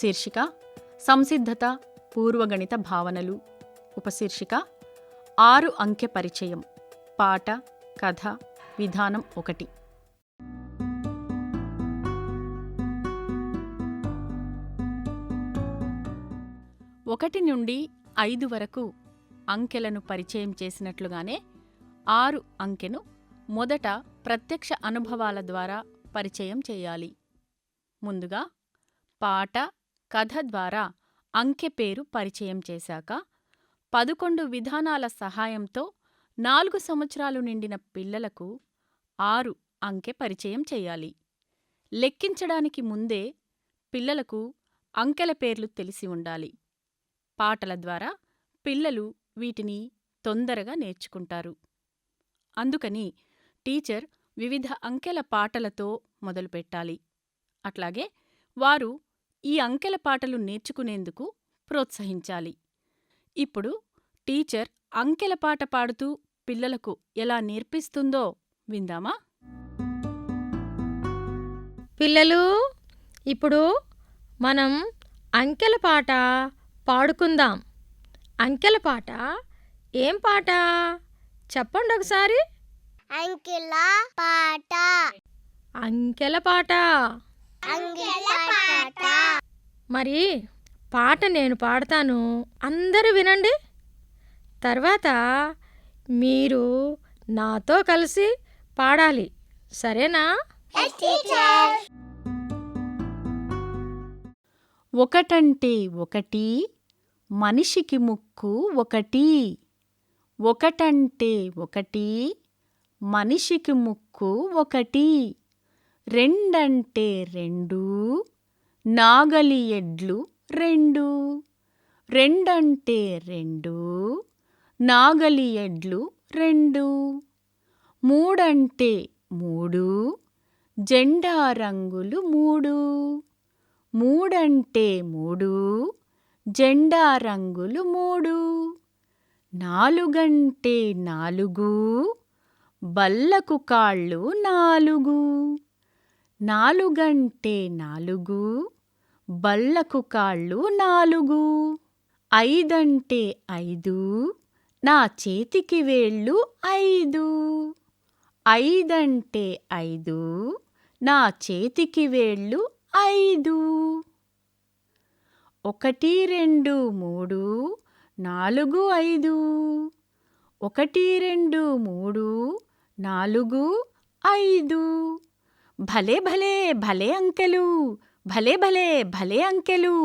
శీర్షిక సంసిద్ధత పూర్వగణిత భావనలు. ఉపశీర్షిక 6 అంకె పరిచయం. పాట, కథ, విధానం 1. 1 నుండి 5 వరకు అంకెలను పరిచయం చేసినట్లుగానే 6 అంకెను మొదట ప్రత్యక్ష అనుభవాల ద్వారా పరిచయం చేయాలి. ముందుగా పాట, కథ ద్వారా అంకె పేరు పరిచయం చేశాక 11 విధానాల సహాయంతో 4 సంవత్సరాలు నిండిన పిల్లలకు 6 అంకె పరిచయం చేయాలి. లెక్కించడానికి ముందే పిల్లలకు అంకెల పేర్లు తెలిసి ఉండాలి. పాటల ద్వారా పిల్లలు వీటిని తొందరగా నేర్చుకుంటారు. అందుకని టీచర్ వివిధ అంకెల పాటలతో మొదలుపెట్టాలి. అట్లాగే వారు ఈ అంకెల పాటలు నేర్చుకునేందుకు ప్రోత్సహించాలి. ఇప్పుడు టీచర్ అంకెల పాట పాడుతూ పిల్లలకు ఎలా నేర్పిస్తుందో విందామా? పిల్లలు, ఇప్పుడు మనం అంకెల పాట పాడుకుందాం. అంకెల పాట ఏం పాట చెప్పండి ఒకసారి. అంకెల పాట. అంకెల పాట. అంకెల పాట. మరి పాట నేను పాడతాను, అందరూ వినండి. తర్వాత మీరు నాతో కలిసి పాడాలి, సరేనా? ఒకటంటే ఒకటి, మనిషికి ముక్కు ఒకటి. ఒకటంటే ఒకటి, మనిషికి ముక్కు ఒకటి. రెండంటే రెండు, నాగలి ఎడ్లు రెండు. రెండంటే రెండు, నాగలి ఎడ్లు రెండు. మూడంటే మూడు, జెండా రంగులు మూడు. మూడంటే మూడు, జెండా రంగులు మూడు. నాలుగంటే నాలుగు, బల్లకు కాళ్ళు నాలుగు. నాలుగంటే నాలుగు, బల్లకు కాళ్ళు నాలుగు. ఐదంటే ఐదు, నా చేతికి వేళ్ళు ఐదు. ఐదంటే ఐదు, నా చేతికి వేళ్ళు ఐదు. ఒకటి రెండు మూడు, నాలుగు ఐదు. ఒకటి రెండు మూడు, నాలుగు ఐదు. భలే భలే భలే అంకెలు, భలే భలే భలే అంకెలు.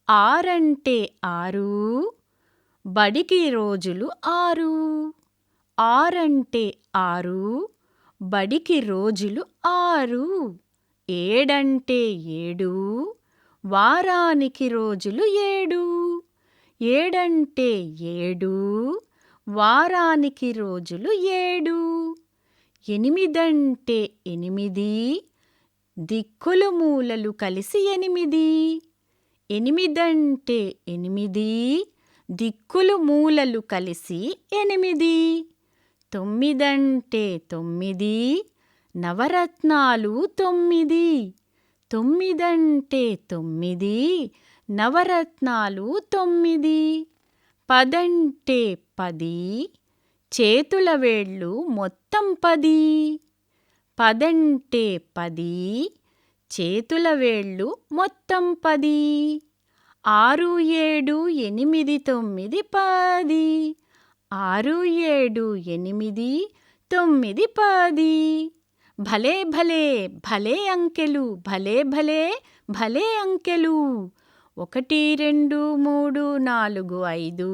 ఆరంటే ఆరు, బడికి రోజులు ఆరు. ఆరంటే ఆరు, బడికి రోజులు ఆరు. ఏడంటే ఏడు, వారానికి రోజులు ఏడు. ఏడంటే ఏడు, వారానికి రోజులు ఏడు. ఎనిమిదంటే ఎనిమిది, దిక్కులు మూలలు కలిసి ఎనిమిది. ఎనిమిదంటే ఎనిమిది, దిక్కులు మూలలు కలిసి ఎనిమిది. తొమ్మిదంటే తొమ్మిది, నవరత్నాలు తొమ్మిది. తొమ్మిదంటే తొమ్మిది, నవరత్నాలు తొమ్మిది. పదంటే పది, చేతుల వేళ్ళు మొత్తం 10. పదంటే 10, చేతుల వేళ్ళు మొత్తం 10. 6 7 8 9 10. 6 7 8 9 10. భలే భలే భలే అంకెలు, భలే భలే భలే అంకెలు. 1 2 3 4 5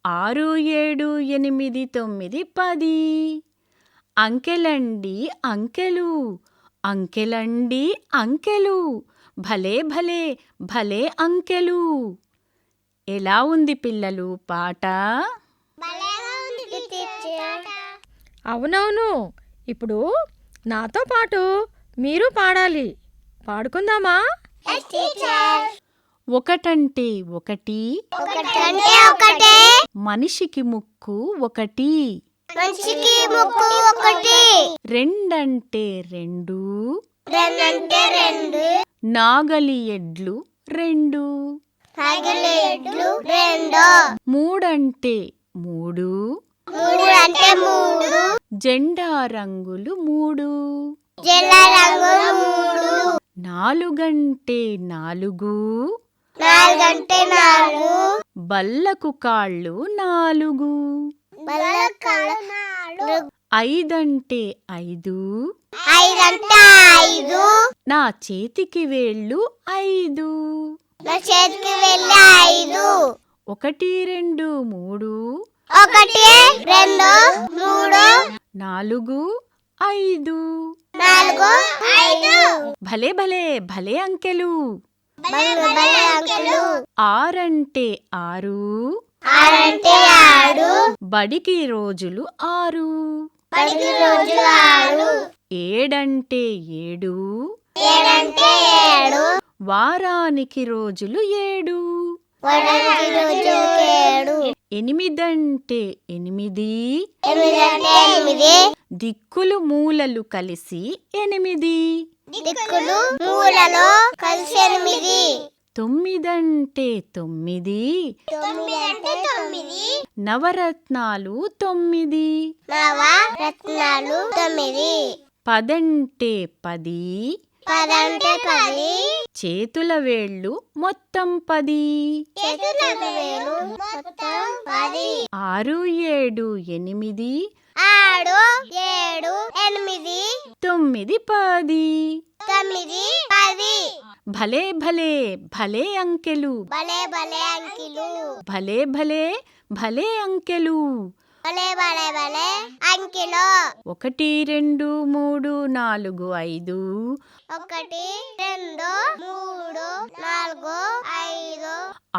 6 7 8 9 10. అంకెలండి అంకెలు, అంకెలండి అంకెలు. భలే భలే భలే అంకెలు. ఎలా ఉంది పిల్లలు పాట? అవునవును, ఇప్పుడు నాతో పాటు మీరు పాడాలి. పాడుకుందామా? ఒకటంటే ఒకటి, ఒకటంటే ఒకటే, మనిషికి ముక్కు ఒకటి. మనిషికి ముక్కు ఒకటి. రెండంటే రెండు, రెండంటే రెండు, నాగలి ఎడ్లు రెండు. హగిలేడ్లు రెండు. మూడంటే మూడు. మూడు అంటే మూడు. జెండా రంగులు మూడు. జెండా రంగులు మూడు. నాలుగంటే నాలుగు. నాలుగంటే నాలుగు. బల్లకు కాళ్ళు నాలుగు. బల్లకాలు నాలుగు. ఐదంటే ఐదు. ఐదంటే ఐదు. నా చేతికి వేళ్ళు ఐదు. నా చేతికి వెళ్ళి ఐదు. ఒకటి రెండు మూడు. ఒకటి రెండు మూడు నాలుగు ఐదు. నాలుగు ఐదు. భలే భలే భలే అంకెలు. బల్లు బల్లు అంకెలు. ఆరంటే ఆరు. ఆరంటే ఆరు. బడికి రోజులు ఆరు. బడికి రోజులు ఆరు. ఏడంటే ఏడు. ఏడంటే ఏడు. వారానికి రోజులు ఏడు. వారానికి రోజులు ఏడు. ఎనిమిదంటే ఎనిమిది. ఎనిమిదంటే ఎనిమిది. దిక్కులు మూలలు కలిసి ఎనిమిది. దిక్కులు మూలలో కలిసి ఎనిమిది. తొమ్మిదంటే తొమ్మిది. తొమ్మిది అంటే తొమ్మిది. నవరత్నాలు తొమ్మిది. నవ రత్నాలు తొమ్మిది. పదంటే పది. పదంటే పది. చేతుల వేళ్ళు మొత్తం 10. చేతుల వేలు మొత్తం 10. ఆరు ఏడు ఎనిమిది. ఆరు ఏడు ఎనిమిది. 9 10. 9 10. భలే భలే భలే అంకెలు. భలే భలే అంకెలు. భలే భలే భలే అంకెలు. భలే భలే భలే అంకెలు. 1 2 3 4 5. 1 2 3 4 5.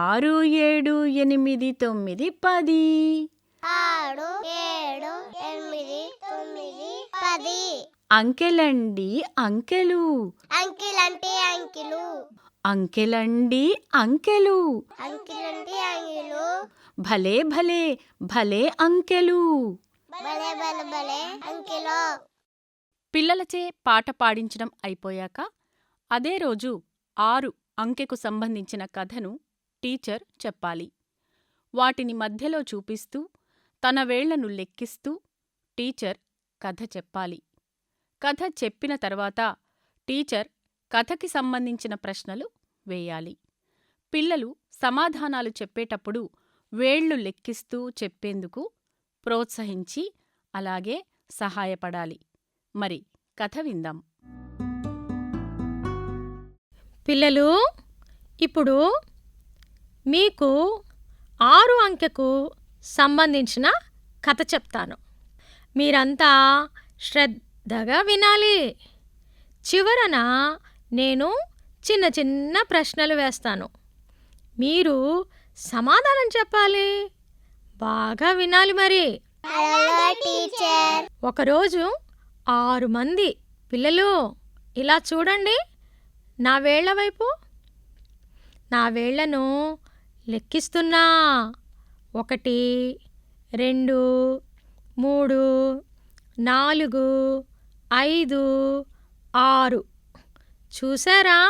6 7 8 9 10. 6 7 8 9 10. అంకెలండి అంకెలు. అంకెలంటే అంకెలు. అంకెలండి అంకెలు. అంకెలంటే అంకెలు. భలే భలే భలే అంకెలు. భలే భలే భలే అంకెలు. పిల్లలచే పాట పాడించడం అయిపోయాక అదే రోజు 6 అంకెకు సంబంధించిన కథను టీచర్ చెప్పాలి. వాటిని మధ్యలో చూపిస్తూ తన వేళ్లను లెక్కిస్తూ టీచర్ కథ చెప్పాలి. కథ చెప్పిన తర్వాత టీచర్ కథకి సంబంధించిన ప్రశ్నలు వేయాలి. పిల్లలు సమాధానాలు చెప్పేటప్పుడు వేళ్లు లెక్కిస్తూ చెప్పేందుకు ప్రోత్సహించి అలాగే సహాయపడాలి. మరి కథ విందాం. పిల్లలు, ఇప్పుడు మీకు 6 అంకెకు సంబంధించిన కథ చెప్తాను. మీరంతా శ్రద్ధగా వినాలి. చివరన నేను చిన్న చిన్న ప్రశ్నలు వేస్తాను. మీరు సమాధానం చెప్పాలి. బాగా వినాలి మరి. Hello teacher. ఒకరోజు 6 మంది పిల్లలు ఇలా చూడండి, నా వేళ్ల వైపు. నా వేళ్లను లెక్కిస్తున్నా. 1 2 3 4 5 6. చూసారా?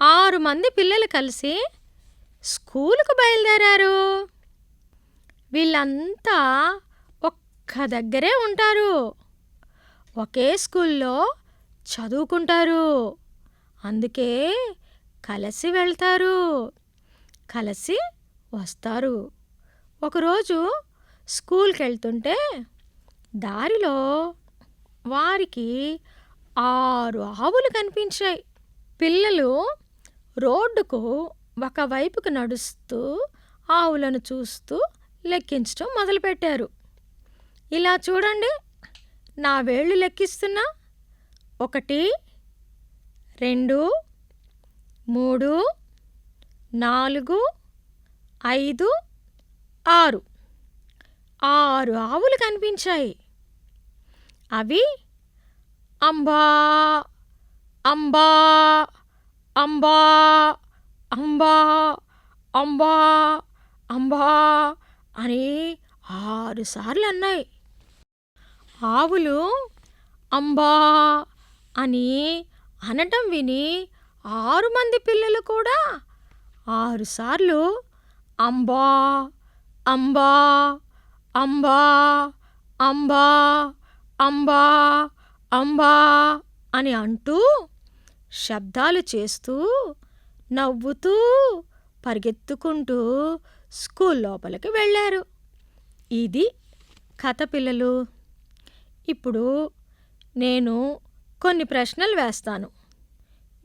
6 మంది పిల్లలు కలిసి స్కూలుకు బయలుదేరారు. వీళ్ళంతా ఒక్క దగ్గరే ఉంటారు. ఒకే స్కూల్లో చదువుకుంటారు. అందుకే కలిసి వెళ్తారు, కలిసి వస్తారు. ఒకరోజు స్కూల్కి వెళ్తుంటే దారిలో వారికి 6 ఆవులు కనిపించాయి. పిల్లలు రోడ్డుకు ఒకవైపుకు నడుస్తూ ఆవులను చూస్తూ లెక్కించడం మొదలుపెట్టారు. ఇలా చూడండి, నా వేళ్ళు లెక్కిస్తున్నా. 1 2 3 4 5 6. 6 ఆవులు కనిపించాయి. అవి అంబా అంబా అంబా అంబా అంబా అంబా అని 6 సార్లు అన్నాయి. ఆవులు అంబా అని అనటం విని 6 మంది పిల్లలు కూడా 6 సార్లు అంబా అంబా అంబా అంబా అంబా అంబా అని అంటూ శబ్దాలు చేస్తూ నవ్వుతూ పరిగెత్తుకుంటూ స్కూల్ లోపలికి వెళ్ళారు. ఇది కథ పిల్లలు. ఇప్పుడు నేను కొన్ని ప్రశ్నలు వేస్తాను.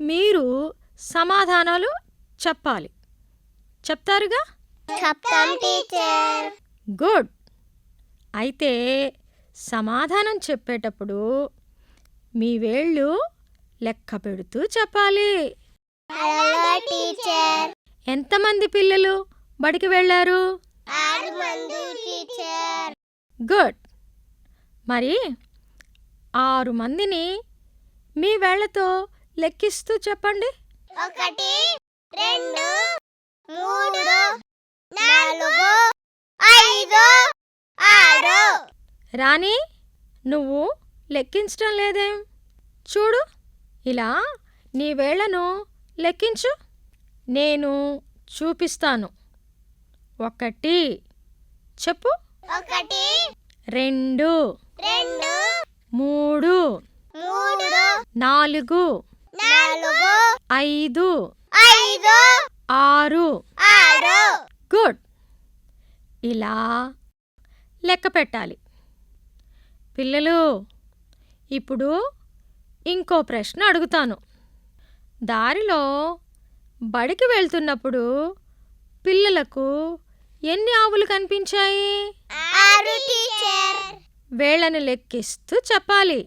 మీరు సమాధానాలు చెప్పాలి. చెప్తారుగా? చెప్తాం టీచర్. గుడ్. అయితే సమాధానం చెప్పేటప్పుడు మీ వేళ్ళు లెక్క పెడుతూ చెప్పాలి. అలాగే టీచర్. ఎంతమంది పిల్లలు బడికి వెళ్ళారు? 6 మంది టీచర్. గుడ్. మరి 6 మందిని మీ వేళ్లతో లెక్కిస్తూ చెప్పండి. 1 2 3 4 5 6. రాణి, నువ్వు లెక్కించడం లేదేం? చూడు, ఇలా నీ వేళ్లను లెక్కించు. నేను చూపిస్తాను. 1 చెప్పు. 1 2 2 3 3 4 4 5 5 6. 6. గుడ్. ఇలా లెక్క పెట్టాలి. పిల్లలు, ఇప్పుడు ఇంకో ప్రశ్న అడుగుతాను. దారిలో బడికి వెళ్తున్నప్పుడు పిల్లలకు ఎన్ని ఆవులు కనిపించాయి? 6 టీచర్. వేళ్లను లెక్కిస్తూ చెప్పాలి.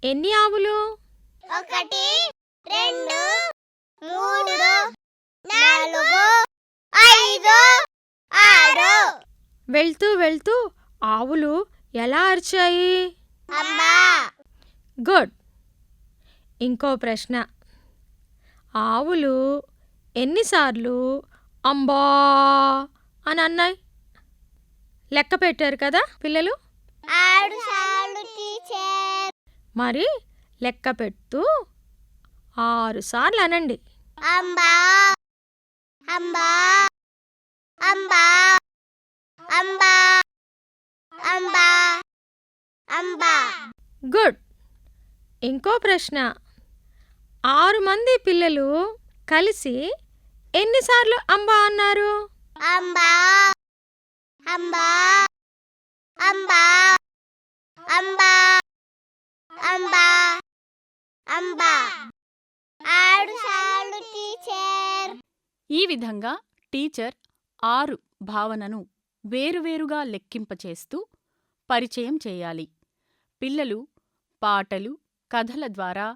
ఎన్ని ఆవులు? 1 2 3 4 5 6. వెళ్తూ వెళ్తూ ఆవులు ఎలా అరిచాయి? అమ్మా. గుడ్. ఇంకో ప్రశ్న. ఆవులు ఎన్నిసార్లు అంబా అని అన్నాయి? లెక్క పెట్టారు కదా పిల్లలు? 6 సార్లు టీచర్. మరి లెక్క పెడుతూ 6 సార్లు అనండి. అంబా అంబా అంబా అంబా అంబా అంబా. గుడ్. ఇంకో ప్రశ్న. 6 మంది పిల్లలు కలిసి ఎన్నిసార్లు అంబా అన్నారు? అంబా అంబా అంబా అంబా అంబా అంబా. 6 సార్లు టీచర్. ఈ విధంగా టీచర్ 6 భావనను వేరువేరుగా లెక్కింపచేస్తూ పరిచయం చేయాలి. పిల్లలు పాటలు, కథల ద్వారా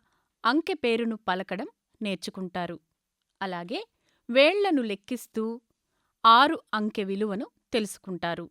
అంకె పేరును పలకడం నేర్చుకుంటారు. అలాగే వేళ్లను లెక్కిస్తూ 6 అంకె విలువను తెలుసుకుంటారు.